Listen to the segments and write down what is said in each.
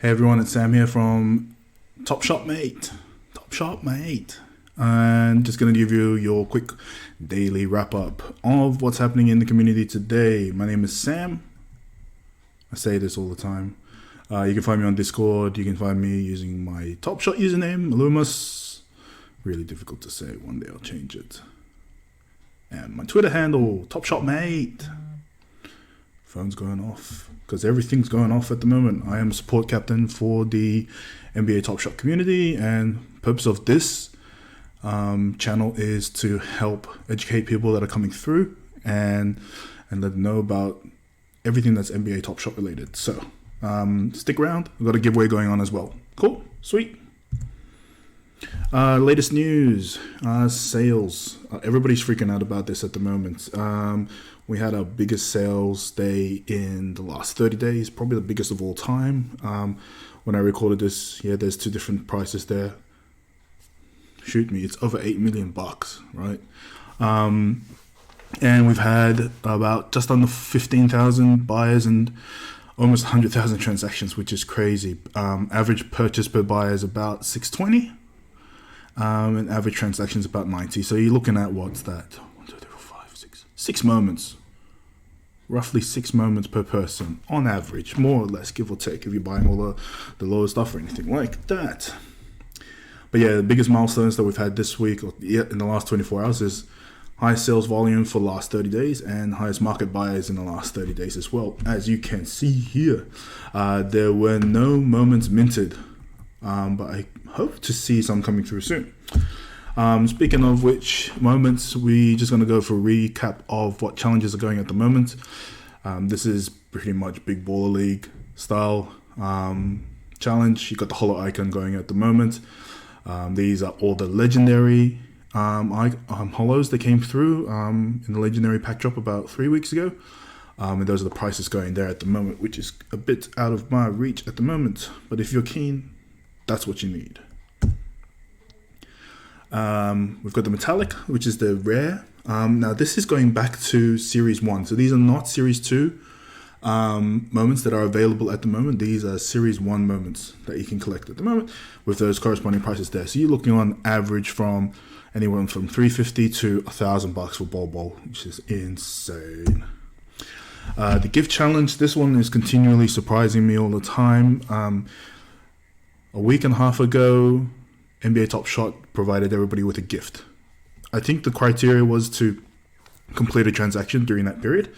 Hey everyone, it's Sam here from topshotmate, and just going to give you your quick daily wrap up of what's happening in the community today. My name is Sam. I say this all the time. You can find me on Discord. You can find me using my topshot username, aleuimas. Really difficult to say. One day I'll change it. And my Twitter handle, topshotmate. Phone's going off because everything's going off at the moment. I am a support captain for the NBA Top Shot community, and purpose of this channel is to help educate people that are coming through and let them know about everything that's NBA Top Shot related. So stick around. We've got a giveaway going on as well. Cool, sweet. Latest news, sales. Everybody's freaking out about this at the moment. We had our biggest sales day in the last 30 days, probably the biggest of all time. When I recorded this, yeah, there's two different prices there. Shoot me, it's over $8 million, right? And we've had about just under 15,000 buyers and almost 100,000 transactions, which is crazy. Average purchase per buyer is about $620. And average transactions about 90. So you're looking at what's that? 1, 2, 3, 4, 5, 6. 6 moments. Roughly 6 moments per person on average, more or less, give or take, if you're buying all the lower stuff or anything like that. But yeah, the biggest milestones that we've had this week or in the last 24 hours is highest sales volume for the last 30 days and highest market buyers in the last 30 days as well. As you can see here, there were no moments minted. But I hope to see some coming through soon. Speaking of which moments, we're just going to go for a recap of what challenges are going at the moment. This is pretty much Big Baller League style challenge. You got the holo icon going at the moment. These are all the legendary holos that came through in the legendary pack drop about 3 weeks ago. And those are the prices going there at the moment, which is a bit out of my reach at the moment. But if you're keen, that's what you need. We've got the metallic, which is the rare. Now this is going back to series 1. So these are not series 2 moments that are available at the moment. These are series 1 moments that you can collect at the moment with those corresponding prices there. So you're looking on average from anywhere from $350 to $1,000 for Bol, which is insane. The gift challenge, this one is continually surprising me all the time. A week and a half ago, NBA Top Shot provided everybody with a gift. I think the criteria was to complete a transaction during that period,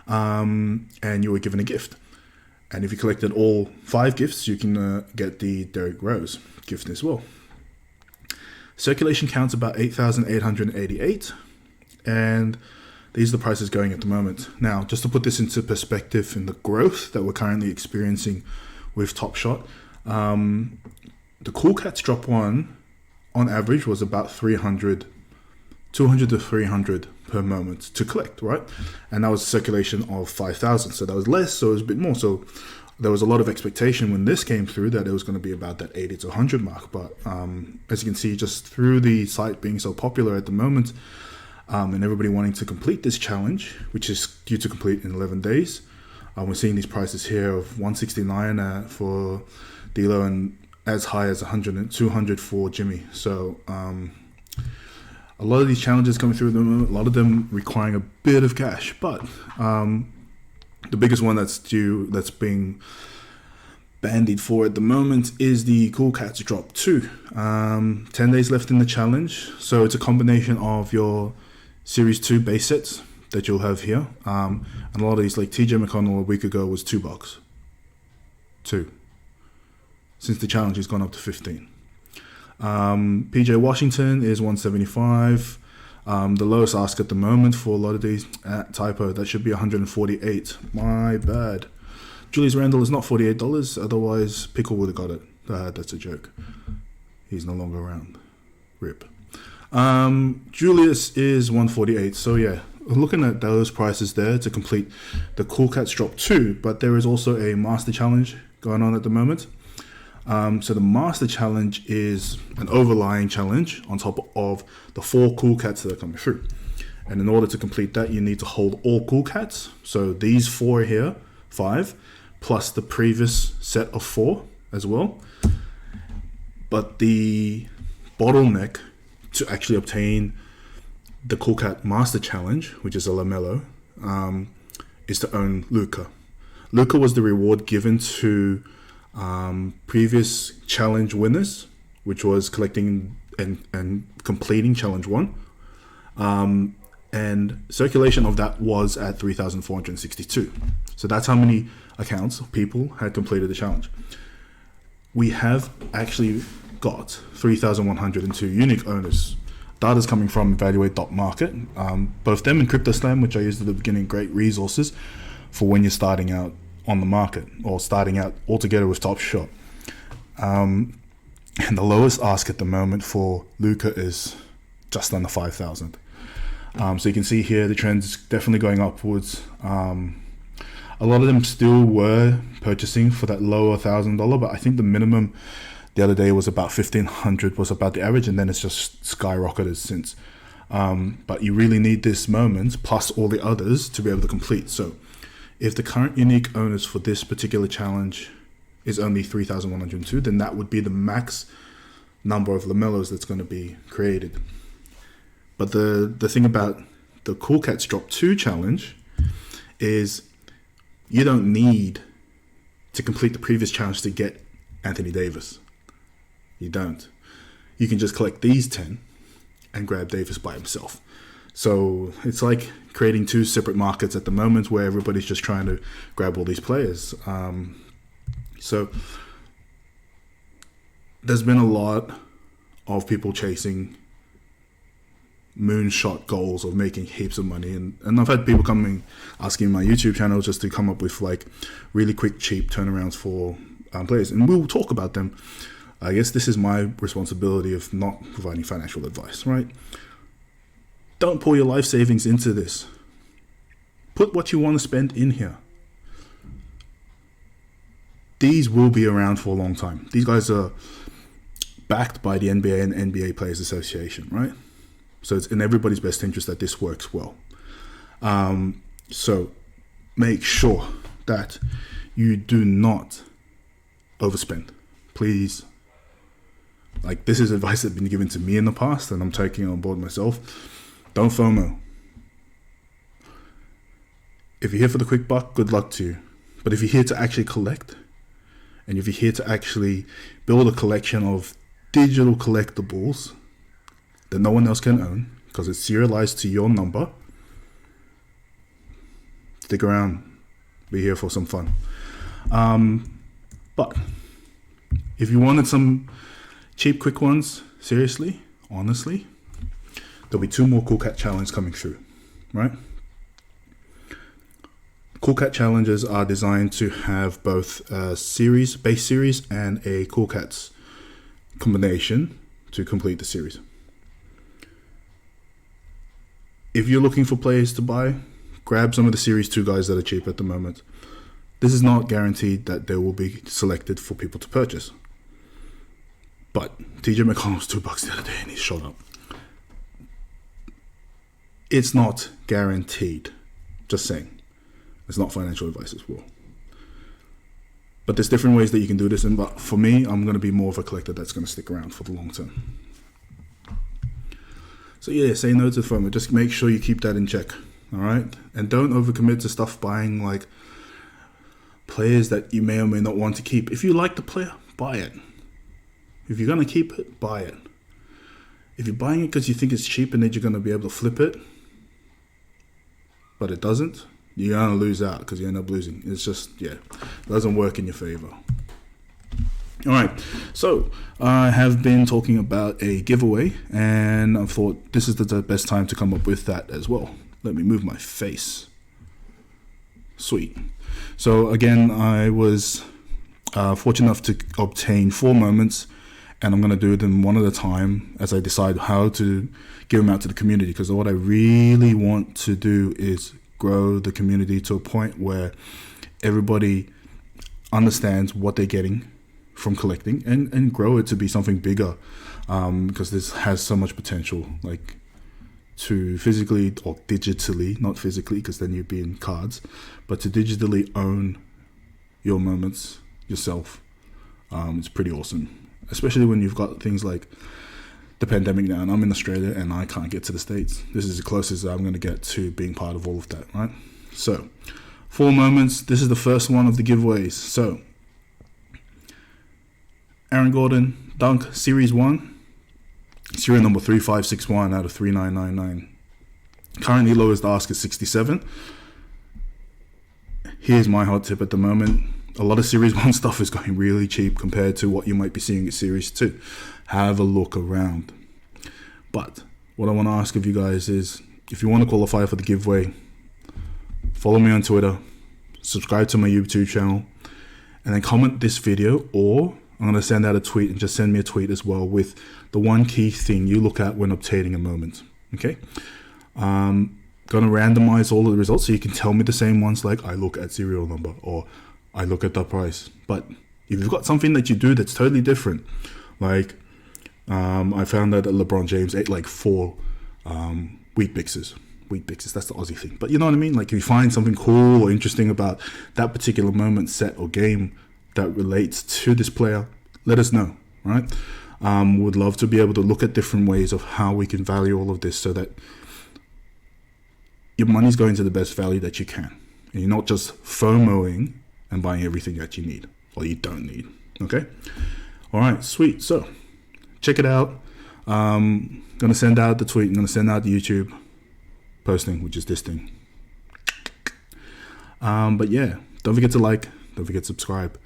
and you were given a gift. And if you collected all 5 gifts, you can get the Derrick Rose gift as well. Circulation counts about 8,888, and these are the prices going at the moment. Now, just to put this into perspective in the growth that we're currently experiencing with Top Shot, the Cool Cats drop 1 on average was about 200 to 300 per moment to collect, right? And that was a circulation of 5,000, so that was less, so it was a bit more. So there was a lot of expectation when this came through that it was going to be about that 80 to 100 mark. But as you can see, just through the site being so popular at the moment, and everybody wanting to complete this challenge, which is due to complete in 11 days, we're seeing these prices here of 169 for D'Lo and as high as 100 and 200 for Jimmy. So a lot of these challenges coming through them, a lot of them requiring a bit of cash. But the biggest one that's being bandied for at the moment is the Cool Cats Drop 2. 10 days left in the challenge. So it's a combination of your Series 2 base sets that you'll have here. And a lot of these, like TJ McConnell a week ago was $2. 2. Since the challenge has gone up to 15. PJ Washington is 175. The lowest ask at the moment for a lot of these, typo, that should be 148. My bad. Julius Randle is not $48, otherwise Pickle would have got it. That's a joke. He's no longer around. RIP. Julius is 148. So yeah, looking at those prices there to complete the Cool Cats Drop 2, but there is also a Master Challenge going on at the moment. So the Master Challenge is an overlying challenge on top of the 4 Cool Cats that are coming through. And in order to complete that, you need to hold all Cool Cats. So these 4 here, 5, plus the previous set of 4 as well. But the bottleneck to actually obtain the Cool Cat Master Challenge, which is a Lamello, is to own Luca. Luca was the reward given to previous challenge winners, which was collecting and completing challenge 1. And circulation of that was at 3,462. So that's how many accounts of people had completed the challenge. We have actually got 3,102 unique owners. Data's coming from Evaluate.market. Both them and CryptoSlam, which I used at the beginning, great resources for when you're starting out on the market or starting out altogether with TopShot. And the lowest ask at the moment for Luca is just under 5,000. So you can see here the trend's definitely going upwards. A lot of them still were purchasing for that lower $1,000, but I think the minimum the other day was about 1,500 was about the average, and then it's just skyrocketed since. But you really need this moment plus all the others to be able to complete. So if the current unique owners for this particular challenge is only 3,102, then that would be the max number of Lamellos that's going to be created. But the thing about the Cool Cats Drop 2 challenge is you don't need to complete the previous challenge to get Anthony Davis. You don't. You can just collect these 10 and grab Davis by himself. So it's like creating 2 separate markets at the moment where everybody's just trying to grab all these players. So there's been a lot of people chasing moonshot goals of making heaps of money, and I've had people coming asking my YouTube channel just to come up with like really quick cheap turnarounds for players, and we'll talk about them. I guess this is my responsibility of not providing financial advice, right? Don't pour your life savings into this. Put what you want to spend in here. These will be around for a long time. These guys are backed by the NBA and NBA Players Association, right? So it's in everybody's best interest that this works well. So make sure that you do not overspend. Please. Like, this is advice that's been given to me in the past, and I'm taking it on board myself. Don't FOMO. If you're here for the quick buck, good luck to you. But if you're here to actually collect, and if you're here to actually build a collection of digital collectibles that no one else can own, because it's serialized to your number, stick around. Be here for some fun. But if you wanted some cheap, quick ones, seriously, honestly, there'll be 2 more Cool Cat challenges coming through, right? Cool Cat challenges are designed to have both a series, base series, and a Cool Cats combination to complete the series. If you're looking for players to buy, grab some of the Series 2 guys that are cheap at the moment. This is not guaranteed that they will be selected for people to purchase. But TJ McConnell was $2 the other day and he's shot up. It's not guaranteed. Just saying. It's not financial advice as well. But there's different ways that you can do this. But for me, I'm going to be more of a collector that's going to stick around for the long term. So yeah, say no to FOMO. Just make sure you keep that in check. All right? And don't overcommit to stuff buying like players that you may or may not want to keep. If you like the player, buy it. If you're going to keep it, buy it. If you're buying it because you think it's cheap and that you're going to be able to flip it, but it doesn't, you're going to lose out because you end up losing. It's just, it doesn't work in your favor. All right, so I have been talking about a giveaway, and I thought this is the best time to come up with that as well. Let me move my face. Sweet. So again, I was fortunate enough to obtain 4 moments, and I'm going to do them one at a time as I decide how to give them out to the community, because what I really want to do is grow the community to a point where everybody understands what they're getting from collecting, and grow it to be something bigger, because this has so much potential, like to physically or digitally, not physically because then you'd be in cards, but to digitally own your moments yourself. It's pretty awesome, especially when you've got things like the pandemic now, and I'm in Australia and I can't get to the States. This is the closest I'm going to get to being part of all of that, right? So 4 moments. This is the first one of the giveaways. So Aaron Gordon, Dunk, Series 1, serial number 3561 out of 3999. Currently lowest ask is 67. Here's my hot tip at the moment. A lot of Series 1 stuff is going really cheap compared to what you might be seeing at Series 2. Have a look around. But what I want to ask of you guys is, if you want to qualify for the giveaway, follow me on Twitter, subscribe to my YouTube channel, and then comment this video, or I'm going to send out a tweet, and just send me a tweet as well with the one key thing you look at when obtaining a moment. Okay? Going to randomize all of the results so you can tell me the same ones, like I look at serial number or I look at the price. But if you've got something that you do that's totally different, like I found out that LeBron James ate like 4 wheat bixes. Wheat bixes, that's the Aussie thing. But you know what I mean? Like if you find something cool or interesting about that particular moment, set, or game that relates to this player, let us know, right? Would love to be able to look at different ways of how we can value all of this so that your money's going to the best value that you can. And you're not just FOMOing and buying everything that you need or you don't need. Okay? All right, sweet. So check it out. Gonna send out the tweet. I'm gonna send out the YouTube posting, which is this thing. But yeah, don't forget to like, don't forget to subscribe.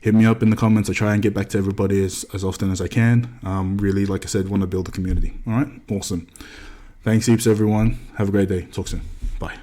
Hit me up in the comments. I try and get back to everybody as often as I can. Really, like I said, want to build a community. All right, awesome. Thanks heaps, everyone. Have a great day. Talk soon. Bye.